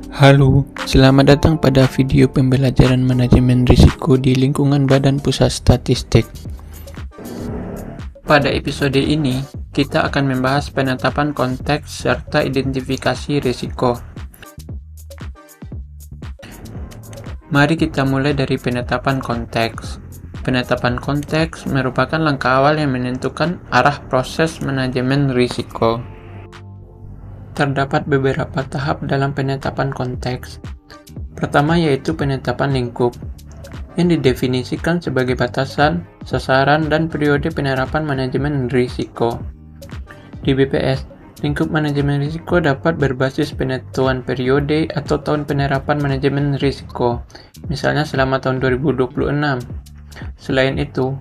Halo, selamat datang pada video pembelajaran manajemen risiko di lingkungan Badan Pusat Statistik. Pada episode ini, kita akan membahas penetapan konteks serta identifikasi risiko. Mari kita mulai dari penetapan konteks. Penetapan konteks merupakan langkah awal yang menentukan arah proses manajemen risiko. Terdapat beberapa tahap dalam penetapan konteks. Pertama yaitu penetapan lingkup, yang didefinisikan sebagai batasan, sasaran, dan periode penerapan manajemen risiko. Di BPS, lingkup manajemen risiko dapat berbasis penentuan periode atau tahun penerapan manajemen risiko, misalnya selama tahun 2026. Selain itu,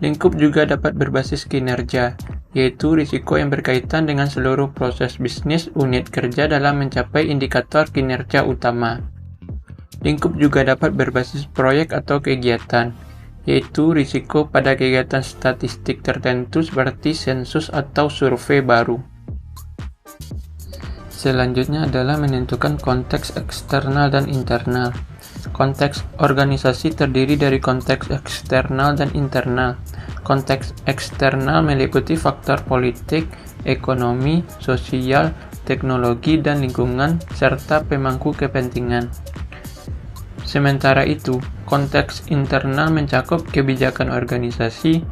lingkup juga dapat berbasis kinerja, yaitu risiko yang berkaitan dengan seluruh proses bisnis unit kerja dalam mencapai indikator kinerja utama. Lingkup juga dapat berbasis proyek atau kegiatan, yaitu risiko pada kegiatan statistik tertentu seperti sensus atau survei baru. Selanjutnya adalah menentukan konteks eksternal dan internal. Konteks organisasi terdiri dari konteks eksternal dan internal. Konteks eksternal meliputi faktor politik, ekonomi, sosial, teknologi, dan lingkungan, serta pemangku kepentingan. Sementara itu, konteks internal mencakup kebijakan organisasi,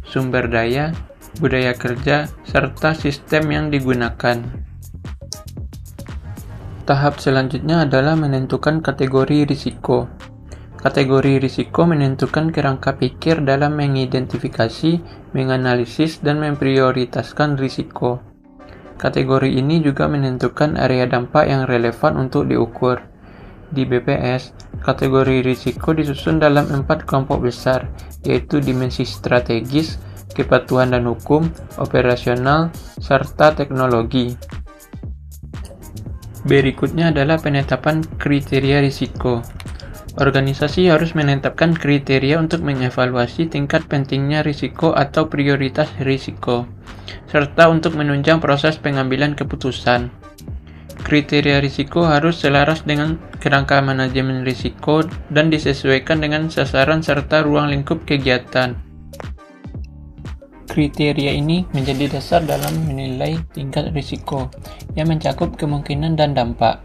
sumber daya, budaya kerja, serta sistem yang digunakan. Tahap selanjutnya adalah menentukan kategori risiko. Kategori risiko menentukan kerangka pikir dalam mengidentifikasi, menganalisis, dan memprioritaskan risiko. Kategori ini juga menentukan area dampak yang relevan untuk diukur. Di BPS, kategori risiko disusun dalam 4 kelompok besar, yaitu dimensi strategis, kepatuhan dan hukum, operasional, serta teknologi. Berikutnya adalah penetapan kriteria risiko. Organisasi harus menetapkan kriteria untuk mengevaluasi tingkat pentingnya risiko atau prioritas risiko, serta untuk menunjang proses pengambilan keputusan. Kriteria risiko harus selaras dengan kerangka manajemen risiko dan disesuaikan dengan sasaran serta ruang lingkup kegiatan. Kriteria ini menjadi dasar dalam menilai tingkat risiko, yang mencakup kemungkinan dan dampak.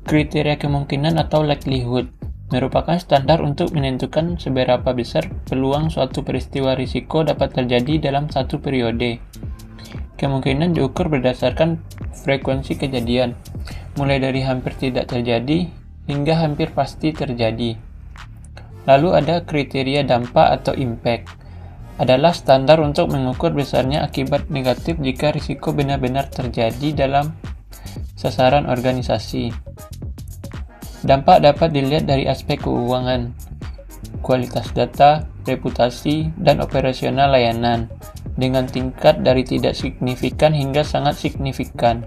Kriteria kemungkinan atau likelihood merupakan standar untuk menentukan seberapa besar peluang suatu peristiwa risiko dapat terjadi dalam satu periode. Kemungkinan diukur berdasarkan frekuensi kejadian, mulai dari hampir tidak terjadi hingga hampir pasti terjadi. Lalu ada kriteria dampak atau impact, adalah standar untuk mengukur besarnya akibat negatif jika risiko benar-benar terjadi dalam sasaran organisasi. Dampak dapat dilihat dari aspek keuangan, kualitas data, reputasi, dan operasional layanan, dengan tingkat dari tidak signifikan hingga sangat signifikan.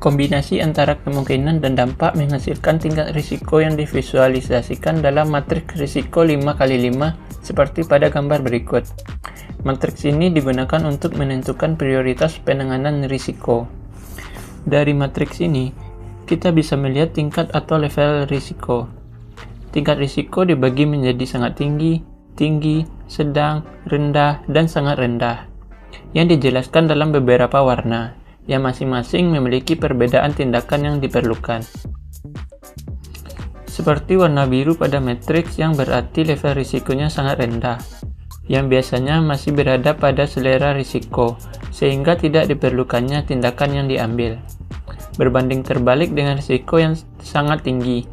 Kombinasi antara kemungkinan dan dampak menghasilkan tingkat risiko yang divisualisasikan dalam matriks risiko 5x5 seperti pada gambar berikut. Matriks ini digunakan untuk menentukan prioritas penanganan risiko. Dari matriks ini, kita bisa melihat tingkat atau level risiko. Tingkat risiko dibagi menjadi sangat tinggi, tinggi, sedang, rendah, dan sangat rendah, yang dijelaskan dalam beberapa warna, yang masing-masing memiliki perbedaan tindakan yang diperlukan. Seperti warna biru pada matriks yang berarti level risikonya sangat rendah, yang biasanya masih berada pada selera risiko, sehingga tidak diperlukannya tindakan yang diambil. Berbanding terbalik dengan risiko yang sangat tinggi,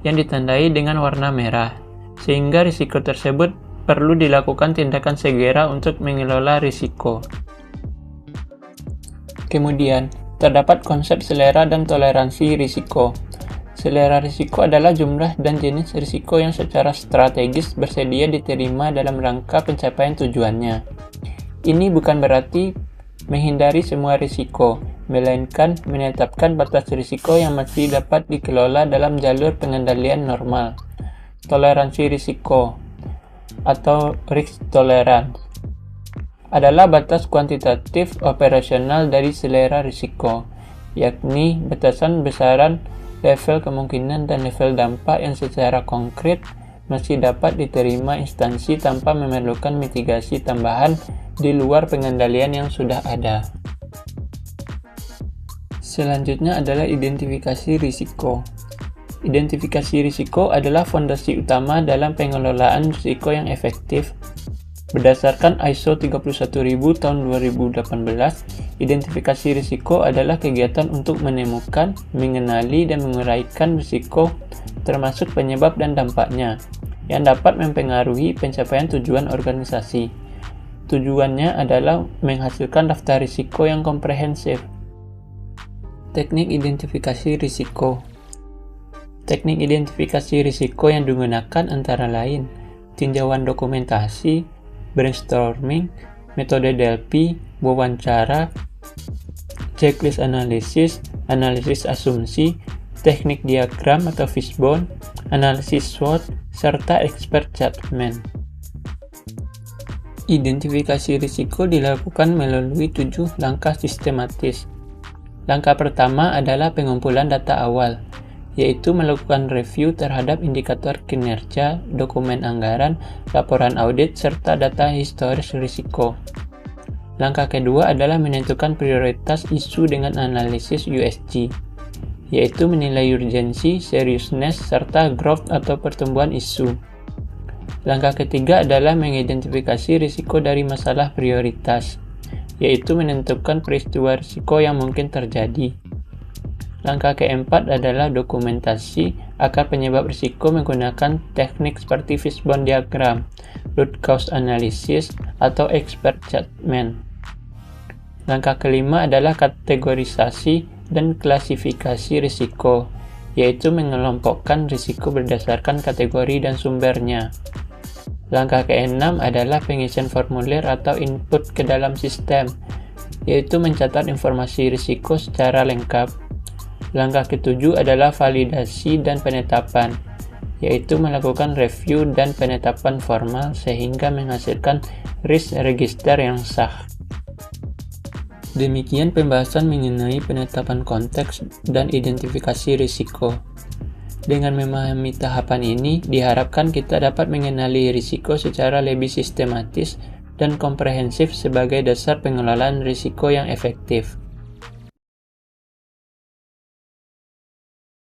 yang ditandai dengan warna merah, sehingga risiko tersebut perlu dilakukan tindakan segera untuk mengelola risiko. Kemudian, terdapat konsep selera dan toleransi risiko. Selera risiko adalah jumlah dan jenis risiko yang secara strategis bersedia diterima dalam rangka pencapaian tujuannya. Ini bukan berarti menghindari semua risiko, melainkan menetapkan batas risiko yang masih dapat dikelola dalam jalur pengendalian normal. Toleransi risiko atau risk tolerance adalah batas kuantitatif operasional dari selera risiko, yakni batasan besaran level kemungkinan dan level dampak yang secara konkret masih dapat diterima instansi tanpa memerlukan mitigasi tambahan di luar pengendalian yang sudah ada. Selanjutnya adalah identifikasi risiko. Identifikasi risiko adalah fondasi utama dalam pengelolaan risiko yang efektif. Berdasarkan ISO 31000 tahun 2018, identifikasi risiko adalah kegiatan untuk menemukan, mengenali, dan menguraikan risiko termasuk penyebab dan dampaknya, yang dapat mempengaruhi pencapaian tujuan organisasi. Tujuannya adalah menghasilkan daftar risiko yang komprehensif. Teknik identifikasi risiko. Teknik identifikasi risiko yang digunakan antara lain tinjauan dokumentasi, brainstorming, metode Delphi, wawancara, checklist analisis, analisis asumsi, teknik diagram atau fishbone, analisis SWOT, serta expert judgment. Identifikasi risiko dilakukan melalui 7 langkah sistematis. Langkah pertama adalah pengumpulan data awal, yaitu melakukan review terhadap indikator kinerja, dokumen anggaran, laporan audit, serta data historis risiko. Langkah kedua adalah menentukan prioritas isu dengan analisis USG, yaitu menilai urgensi, seriousness, serta growth atau pertumbuhan isu. Langkah ketiga adalah mengidentifikasi risiko dari masalah prioritas, yaitu menentukan peristiwa risiko yang mungkin terjadi. Langkah keempat adalah dokumentasi akar penyebab risiko menggunakan teknik seperti fishbone diagram, root cause analysis, atau expert judgment. Langkah kelima adalah kategorisasi dan klasifikasi risiko, yaitu mengelompokkan risiko berdasarkan kategori dan sumbernya. Langkah keenam adalah pengisian formulir atau input ke dalam sistem, yaitu mencatat informasi risiko secara lengkap. Langkah ketujuh adalah validasi dan penetapan, yaitu melakukan review dan penetapan formal sehingga menghasilkan risk register yang sah. Demikian pembahasan mengenai penetapan konteks dan identifikasi risiko. Dengan memahami tahapan ini, diharapkan kita dapat mengenali risiko secara lebih sistematis dan komprehensif sebagai dasar pengelolaan risiko yang efektif.